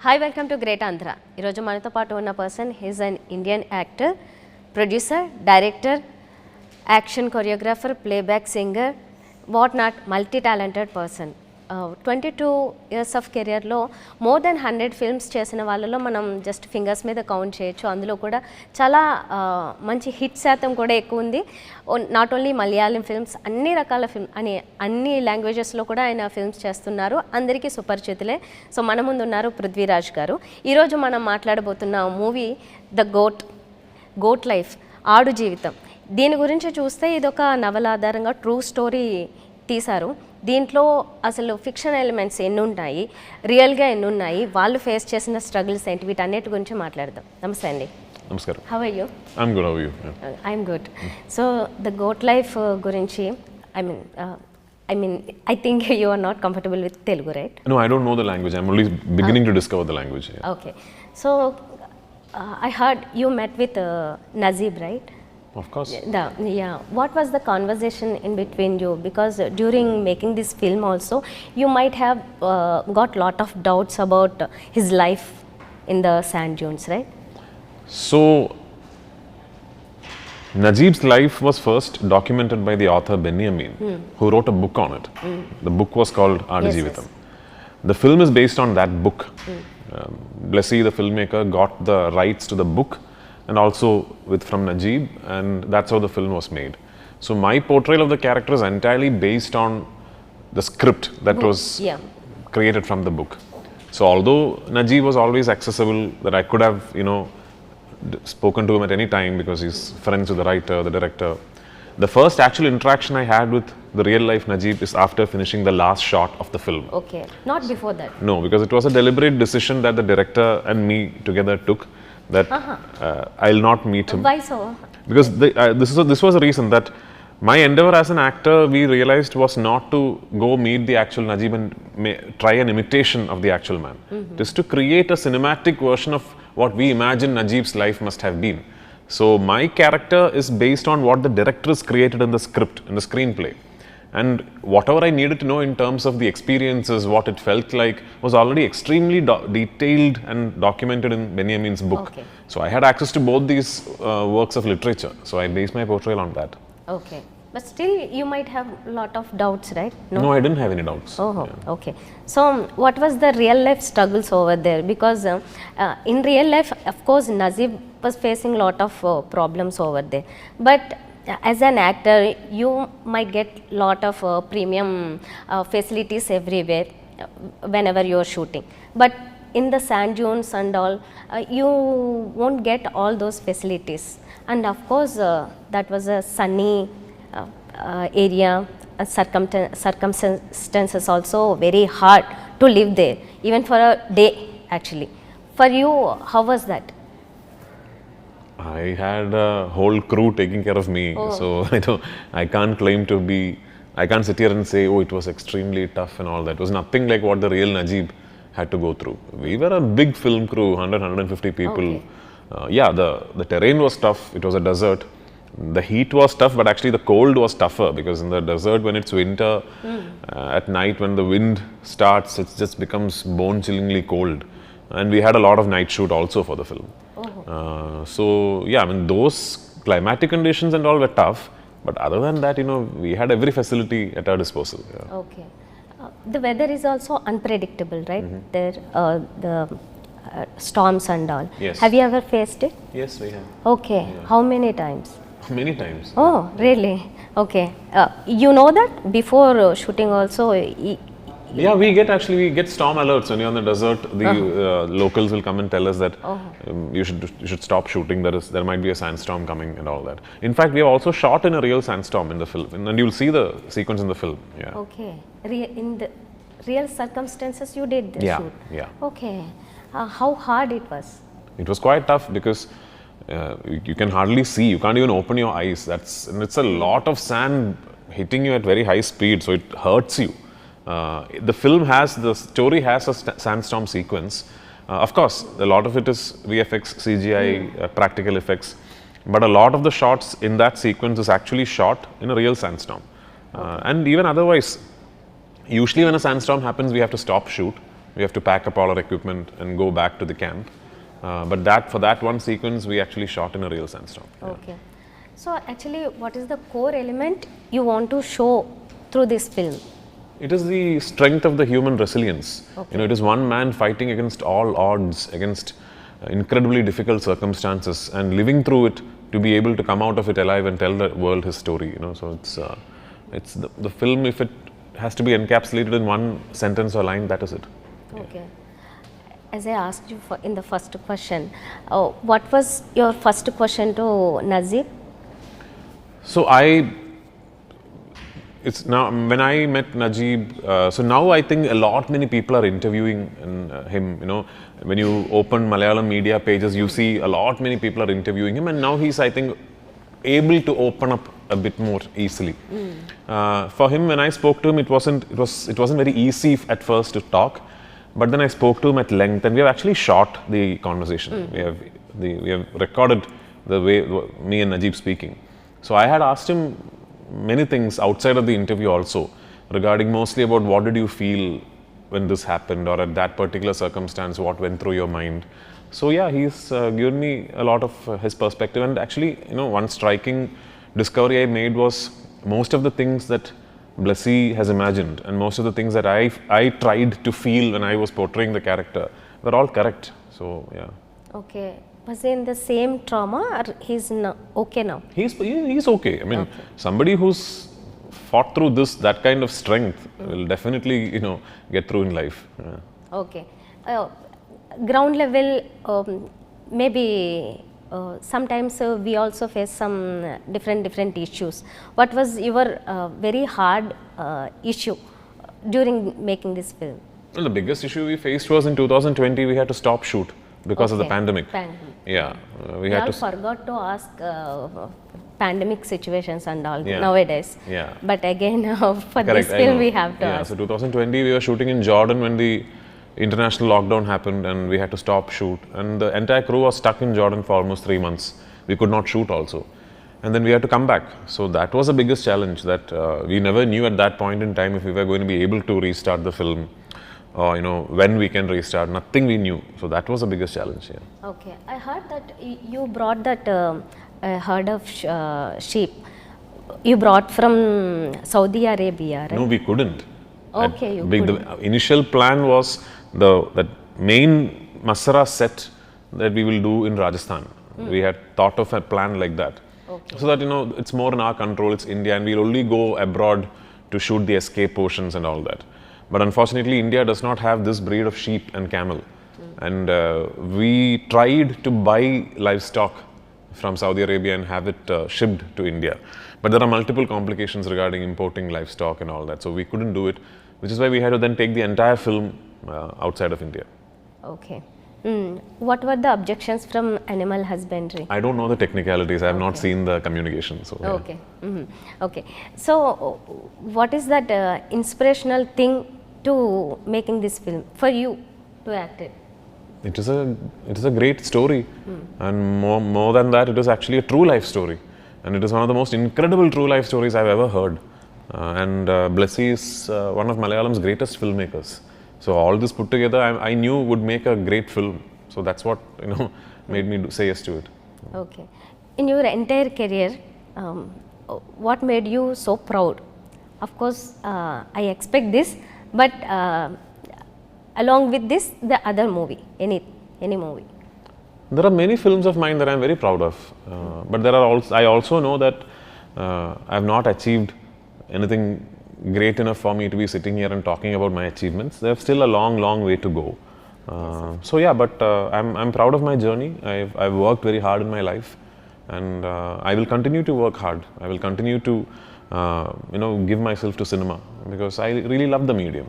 Hi, welcome to greatandhra. ఈరోజు మనతో పాటు ఉన్న person he's an Indian actor, producer, director, action choreographer, playback singer, what not, multi talented person. 22 years of కెరియర్లో more than 100 films చేసిన వాళ్ళలో మనం just fingers మీద కౌంట్ చేయొచ్చు. అందులో కూడా చాలా మంచి హిట్ శాతం కూడా ఎక్కువ ఉంది. నాట్ ఓన్లీ మలయాళం ఫిల్మ్స్, అన్ని రకాల అన్ని లాంగ్వేజెస్లో కూడా ఆయన ఫిల్మ్స్ చేస్తున్నారు. అందరికీ సుపరిచితులే. సో మన ముందు ఉన్నారు పృథ్వీరాజ్ గారు. ఈరోజు మనం మాట్లాడబోతున్న మూవీ ద గోట్ లైఫ్, ఆడు జీవితం. దీని గురించి చూస్తే ఇదొక నవల ఆధారంగా ట్రూ స్టోరీ తీశారు. దీంట్లో అసలు ఫిక్షన్ ఎలిమెంట్స్ ఎన్ని ఉన్నాయి, రియల్గా ఎన్ని ఉన్నాయి, వాళ్ళు ఫేస్ చేసిన స్ట్రగుల్స్ ఏంటి, వీటన్నిటి గురించి మాట్లాడదాం. నమస్తే అండి. నమస్కారం. How are you? I'm good. How are you? I'm good. So the goat life గురించి I think you are not comfortable with Telugu, right? No, I don't know the language. I'm only beginning to discover the language. Yeah. Okay. So I heard you met with Najeeb, right? Of course. Yeah. What was the conversation in between you? Because during making this film also, you might have got lot of doubts about his life in the sand dunes, right? So, Najeeb's life was first documented by the author Benjamin, who wrote a book on it. The book was called aadujeevitham. The film is based on that book. Blessy, the filmmaker, got the rights to the book and also from Najeeb, and that's how the film was made. So my portrayal of the character is entirely based on the script that was created from the book. So although Najeeb was always accessible, that I could have, spoken to him at any time because he's friends with the writer, the director, the first actual interaction I had with the real life Najeeb is after finishing the last shot of the film. Okay, not before that? No, because it was a deliberate decision that the director and me together took, that I'll not meet him. Why so? Because this was a reason that my endeavor as an actor, we realized, was not to go meet the actual Najeeb and try an imitation of the actual man. It is to create a cinematic version of what we imagine Najeeb's life must have been. So my character is based on what the director has created in the script, in the screenplay. And whatever I needed to know in terms of the experiences, what it felt like, was already extremely detailed and documented in Benjamin's book. Okay. So I had access to both these works of literature. So I based my portrayal on that. Okay. But still you might have a lot of doubts, right? No, I didn't have any doubts. Oh, yeah. Okay. So what was the real life struggles over there? Because in real life, of course, Najeeb was facing a lot of problems over there. But as an actor, you might get lot of premium facilities everywhere whenever you are shooting. But in the sand dunes and all, you won't get all those facilities. And of course, that was a sunny area. Circumstances also very hard to live there, even for a day actually. For you, how was that? I had a whole crew taking care of me, so I can't claim to be. I can't sit here and say, "Oh, it was extremely tough and all that." It was nothing like what the real Najeeb had to go through. We were a big film crew, 150 people. Okay. The terrain was tough. It was a desert. The heat was tough, but actually the cold was tougher, because in the desert, when it's winter, at night when the wind starts, it just becomes bone-chillingly cold. And we had a lot of night shoot also for the film. So yeah, I mean, those climatic conditions and all were tough, but other than that, we had every facility at our disposal. Yeah. Okay. The weather is also unpredictable, right? There, the storms and all. Yes. Have you ever faced it? Yes, we have. Okay. Yeah. How many times? Many times. Oh, really? Okay. You know that before shooting also? Yeah, we get storm alerts when you're on the desert. The locals will come and tell us that you should stop shooting. There might be a sandstorm coming and all that. In fact, we have also shot in a real sandstorm in the film, and you'll see the sequence in the film. Yeah. Okay. In the real circumstances, you did the shoot. Yeah. Okay. How hard it was? It was quite tough because you can hardly see. You can't even open your eyes. It's a lot of sand hitting you at very high speed, so it hurts you. The story has a sandstorm sequence. Of course, a lot of it is VFX, CGI, practical effects, but a lot of the shots in that sequence is actually shot in a real sandstorm. And even otherwise, usually when a sandstorm happens, we have to stop shoot. we have to pack up all our equipment and go back to the camp. But for that one sequence, we actually shot in a real sandstorm. Yeah. Okay. So actually, what is the core element you want to show through this film? It is the strength of the human resilience. Okay. It is one man fighting against all odds, against incredibly difficult circumstances, and living through it to be able to come out of it alive and tell the world his story. So it's the film. If it has to be encapsulated in one sentence or line, that is it. Okay. As I asked you in the first question, what was your first question to Nazib? So it's now when I met Najib. So now I think many people are interviewing him. When you open Malayalam media pages, you see many people are interviewing him, and now he's, I think, able to open up a bit more easily. For him, when I spoke to him, it wasn't very easy at first to talk, but then I spoke to him at length, and we have actually shot the conversation. We have recorded the way me and Najib speaking. So I had asked him many things outside of the interview also, regarding mostly about what did you feel when this happened, or at that particular circumstance, what went through your mind. So yeah, he's given me a lot of his perspective. And actually, one striking discovery I made was most of the things that Blessy has imagined and most of the things that I tried to feel when I was portraying the character were all correct. So yeah. Okay. Was he in the same trauma, or he's okay now? He's okay. I mean, somebody who's fought through that kind of strength will definitely, get through in life. Yeah. Okay. Ground level, maybe sometimes we also face some different issues. What was your very hard issue during making this film? Well, the biggest issue we faced was in 2020, we had to stop shoot because of the pandemic. Yeah, we all forgot to ask pandemic situations and all nowadays. Yeah. But again, for this film, we have to ask. So 2020, we were shooting in Jordan when the international lockdown happened, and we had to stop shoot. And the entire crew was stuck in Jordan for almost 3 months. We could not shoot also. And then we had to come back. So that was the biggest challenge, that we never knew at that point in time if we were going to be able to restart the film, or when we can restart. Nothing we knew. So that was the biggest challenge. Yeah. Okay, I heard that you brought that herd of sheep. You brought from Saudi Arabia, right? No, we couldn't. Okay, couldn't. The initial plan was that main Masara set that we will do in Rajasthan. We had thought of a plan like that. Okay. So that it's more in our control. It's India, and we'll only go abroad to shoot the escape portions and all that. But unfortunately, India does not have this breed of sheep and camel. And we tried to buy livestock from Saudi Arabia and have it shipped to India. But there are multiple complications regarding importing livestock and all that. So we couldn't do it, which is why we had to then take the entire film outside of India. Okay. What were the objections from animal husbandry? I don't know the technicalities. I have not seen the communication. So, yeah. Okay. Okay. So, what is that inspirational thing to making this film for you to act it? It is a great story, and more than that, it is actually a true life story, and it is one of the most incredible true life stories I've ever heard. And Blessy is one of Malayalam's greatest filmmakers. So all this put together, I knew would make a great film. So that's what made me say yes to it. Okay. In your entire career, what made you so proud? Of course, I expect this, but along with this, the other movie, any movie. There are many films of mine that I am very proud of, but I also know that I have not achieved anything great enough for me to be sitting here and talking about my achievements. There's still a long way to go. So yeah, but I'm proud of my journey. I've worked very hard in my life, and I will continue to work hard. I will continue to give myself to cinema because I really love the medium.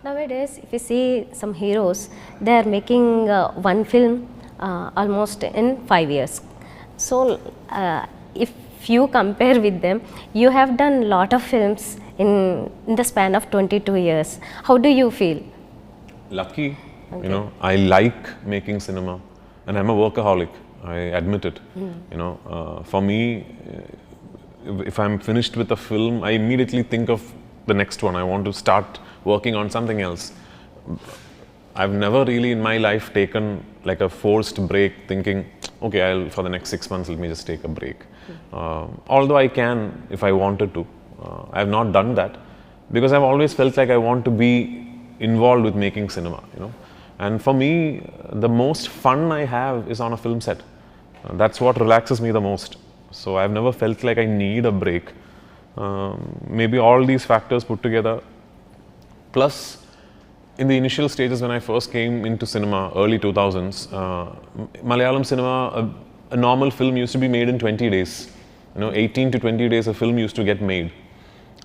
Nowadays, if you see some heroes, they are making one film almost in 5 years. So if you compare with them, you have done lot of films in the span of 22 years. How do you feel? Lucky. Okay. I like making cinema, and I'm a workaholic. I admit it. For me, if I'm finished with a film, I immediately think of the next one. I want to start working on something else. I've never really in my life taken like a forced break thinking, okay, for the next 6 months, let me just take a break. Although I can if I wanted to. I have not done that because I've always felt like I want to be involved with making cinema, And for me, the most fun I have is on a film set. That's what relaxes me the most. So I've never felt like I need a break. Maybe all these factors put together, plus in the initial stages when I first came into cinema, early 2000s, Malayalam cinema, a normal film used to be made in 20 days. 18 to 20 days a film used to get made,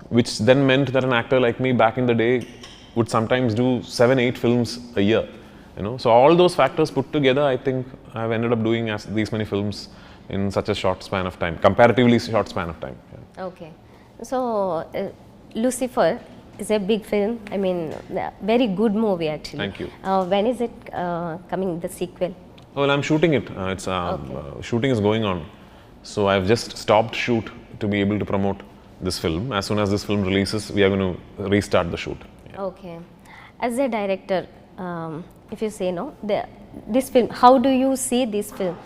which then meant that an actor like me back in the day would sometimes do 7-8 films a year. So all those factors put together, I think I've ended up doing these many films in such a short span of time, comparatively short span of time. Yeah. Okay. So Lucifer is a big film. I mean, very good movie actually. Thank you. When is it coming, the sequel? Well, I'm shooting it. Shooting is going on. So I've just stopped shoot to be able to promote this film. As soon as this film releases, we are going to restart the shoot. Yeah. Okay. As a director, if you say no, this film, how do you see this film?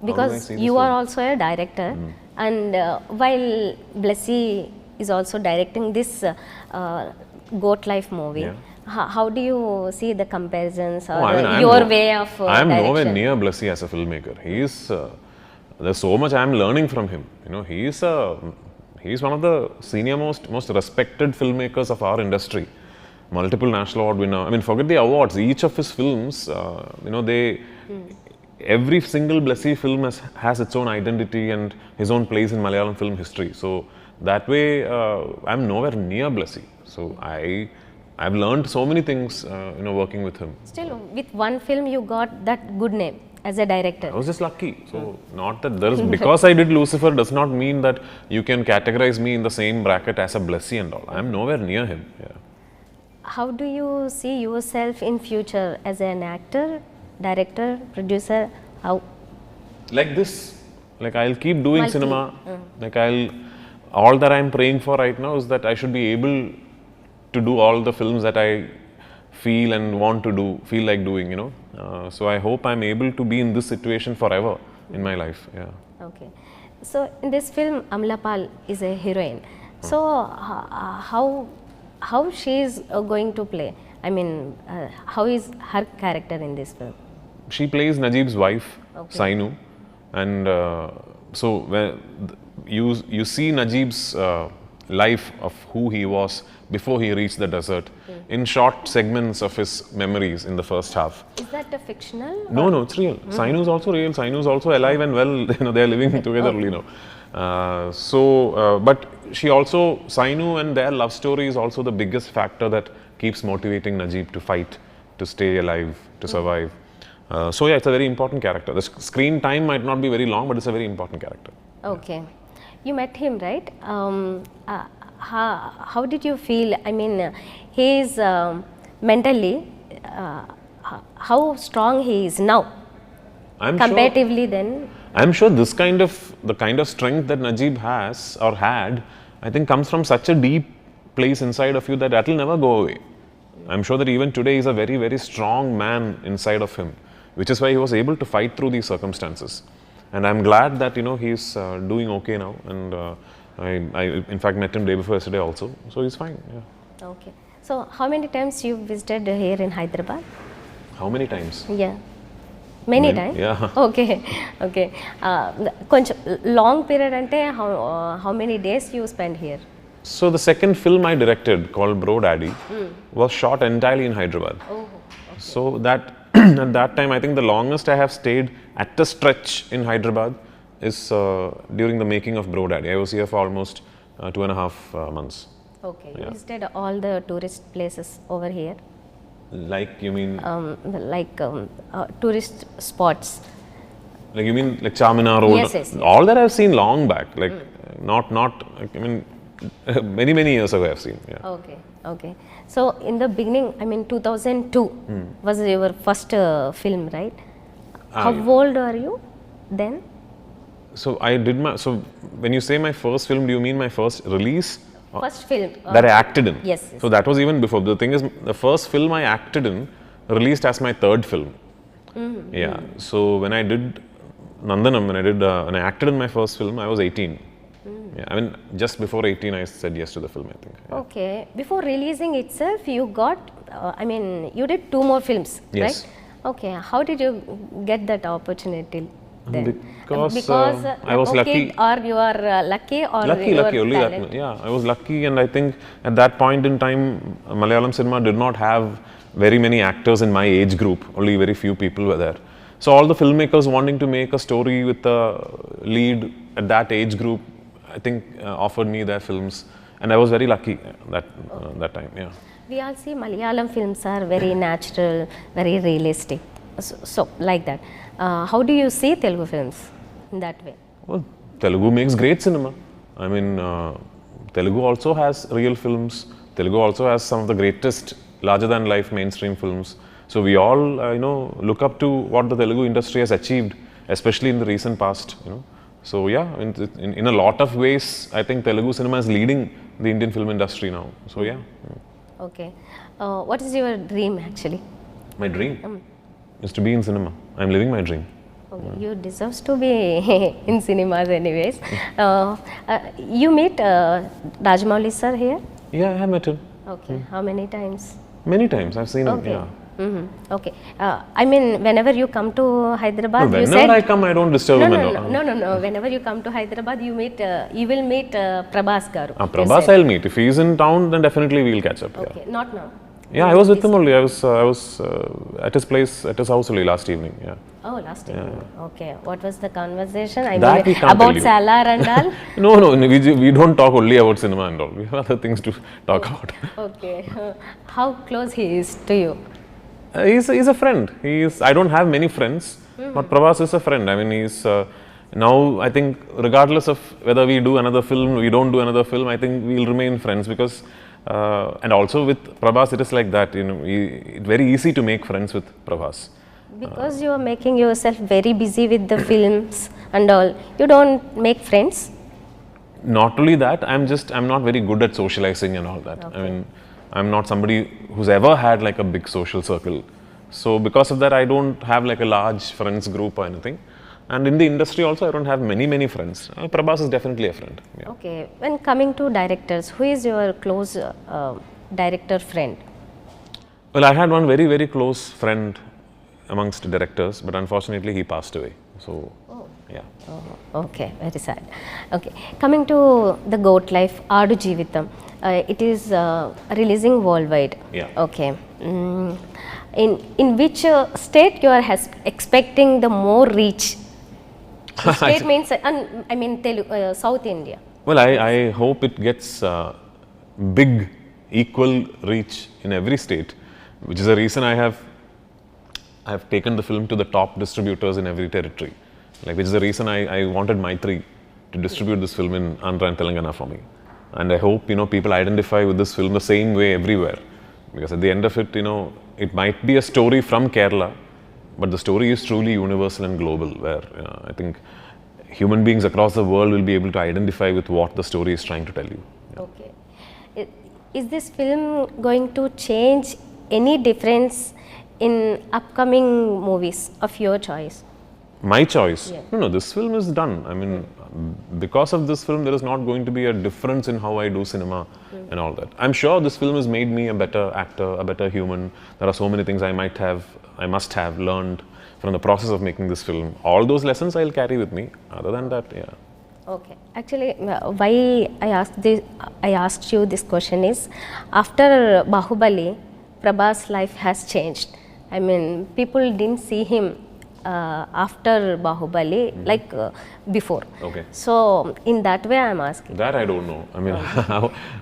Because you are also a director, and while Blessy is also directing this GoatLife movie, yeah. How do you see the comparisons or your way of I am direction? nowhere near Blessy as a filmmaker. He is there's so much I am learning from him. He is one of the senior most respected filmmakers of our industry. Multiple national award winner. I mean, forget the awards. Each of his films, every single Blessy film has its own identity and his own place in Malayalam film history. So that way, I'm nowhere near Blessy. So I've learned so many things, working with him. Still, with one film, you got that good name as a director. I was just lucky. So not that there is, because I did Lucifer does not mean that you can categorize me in the same bracket as a Blessy and all. I'm nowhere near him. Yeah. How do you see yourself in future as an actor, director, producer? How? Like this. Like I'll keep doing cinema. Like all that I'm praying for right now is that I should be able to do all the films that I feel and want to feel like doing, So I hope I'm able to be in this situation forever in my life. Yeah. Okay. So in this film, Amlapal is a heroine. So how she is going to play? I mean, how is her character in this film? She plays Najib's wife, Sainu, and so when you see Najib's life of who he was before he reached the desert in short segments of his memories in the first half. Is that a fictional? No, it's real. Sainu is also real. Sainu is also alive and well. They are living together. But she also, Sainu and their love story is also the biggest factor that keeps motivating Najib to fight, to stay alive, to survive. It's a very important character. The screen time might not be very long, but it's a very important character. Okay. You met him, right? How did you feel? I mean, he is mentally, how strong he is now, comparatively then? I'm sure the kind of strength that Najib has or had, I think comes from such a deep place inside of you that will never go away. I'm sure that even today he's a very, very strong man inside of him, which is why he was able to fight through these circumstances. And I'm glad that he's doing okay now, and I in fact met him day before yesterday also, so he's fine. Yeah. Okay. So how many times you visited here in Hyderabad? How many times? Yeah. Many times? Yeah. Okay. Long period ante how many days you spend here? So the second film I directed, called Bro Daddy, was shot entirely in Hyderabad. Oh, okay. So that at that time, I think the longest I have stayed at a stretch in Hyderabad is during the making of Bro Daddy. I was here for almost 2.5 months. Okay. You visited all the tourist places over here? Like, you mean? Tourist spots. Like, you mean like Charminar Road? Yes. All that I've seen long back. Like, many years ago I've seen. Yeah. Okay. So in the beginning, 2002 was your first film, right? How old are you then? So when you say my first film, do you mean my first release? First film. That I acted in? Yes. So that was even before. The thing is, the first film I acted in released as my third film. Yeah. So when I did Nandanam, when I acted in my first film, I was 18. Yeah, I mean, just before 18, I said yes to the film, I think. Yeah. Okay. Before releasing itself, you got, you did 2 more films, Yes. right? Okay. How did you get that opportunity then? Because I was okay, lucky. Or you are lucky or Lucky, you are only talent? that. Yeah, I was lucky, and I think at that point in time, Malayalam cinema did not have very many actors in my age group. Only very few people were there. So all the filmmakers wanting to make a story with a lead at that age group, I think offered me their films, and I was very lucky that time. Yeah. We all see Malayalam films are very natural, very realistic. So like that. How do you see Telugu films in that way? Well, Telugu makes great cinema. I mean, Telugu also has real films. Telugu also has some of the greatest larger-than-life mainstream films. So we all, look up to what the Telugu industry has achieved, especially in the recent past. So yeah, in a lot of ways, I think Telugu cinema is leading the Indian film industry now. So yeah. Okay. What is your dream actually? My dream is to be in cinema. I'm living my dream. Okay. You deserve to be in cinemas anyways. You meet Rajamouli sir here? Yeah, I have met him. Okay. How many times? Many times. I've seen him. Okay. Yeah. Okay. I mean, whenever you come to Hyderabad, No, you whenever said I come, I don't disturb him. no. Whenever you come to Hyderabad, you will meet Prabhas garu. you Prabhas said. I'll meet. If he's in town, then definitely we'll catch up. Okay. Not now. Yeah, I was with him only. I was at his place, at his house only last evening. Yeah. Oh, last evening. Okay. What was the conversation? I That we mean, can't about tell you. Salar and all. No, we don't talk only about cinema and all. We have other things to talk about. Okay. How close he is to you? He's a friend. I don't have many friends, but Prabhas is a friend. I mean, he's now. I think regardless of whether we do another film, we don't do another film, I think we'll remain friends because. And also with Prabhas, it is like that. It's very easy to make friends with Prabhas. Because you are making yourself very busy with the films and all, you don't make friends? Not only that, I'm not very good at socializing and all that. Okay. I mean, I'm not somebody who's ever had like a big social circle. So because of that, I don't have like a large friends group or anything. And in the industry also, I don't have many friends. Prabhas is definitely a friend. Yeah. Okay. When coming to directors, who is your close director friend? Well, I had one very, very close friend amongst directors, but unfortunately he passed away. So, yeah. Oh, okay, very sad. Okay, coming to the GoatLife, aadujeevitham, it is releasing worldwide. Yeah. Okay. In which state you are expecting the more reach? Which state means, I mean Telugu, South India. Well, I hope it gets big, equal reach in every state, which is the reason I have taken the film to the top distributors in every territory. Which is the reason I wanted Maitri to distribute this film in Andhra and Telangana for me. And I hope, people identify with this film the same way everywhere. Because at the end of it, it might be a story from Kerala, but the story is truly universal and global, where I think human beings across the world will be able to identify with what the story is trying to tell you. Yeah. Okay. Is this film going to change any difference in upcoming movies of your choice? My choice? Yeah. No, this film is done. I mean, because of this film, there is not going to be a difference in how I do cinema and all that. I'm sure this film has made me a better actor, a better human. There are so many things I must have learned from the process of making this film. All those lessons I'll carry with me. Other than that, yeah. Okay. Actually, why I asked you this question is, after Bahubali, Prabhas' life has changed. I mean, people didn't see him after Bahubali like before. Okay. So in that way I'm asking. That I don't know. I mean,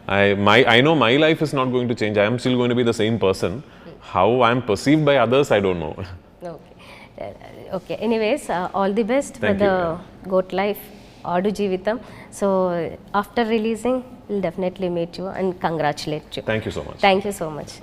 I know my life is not going to change. I am still going to be the same person. How I am perceived by others, I don't know. Okay. Okay. Anyways, all the best Thank for you, the GoatLife, aadujeevitham. So after releasing, we'll definitely meet you and congratulate you. Thank you so much. Thank you so much.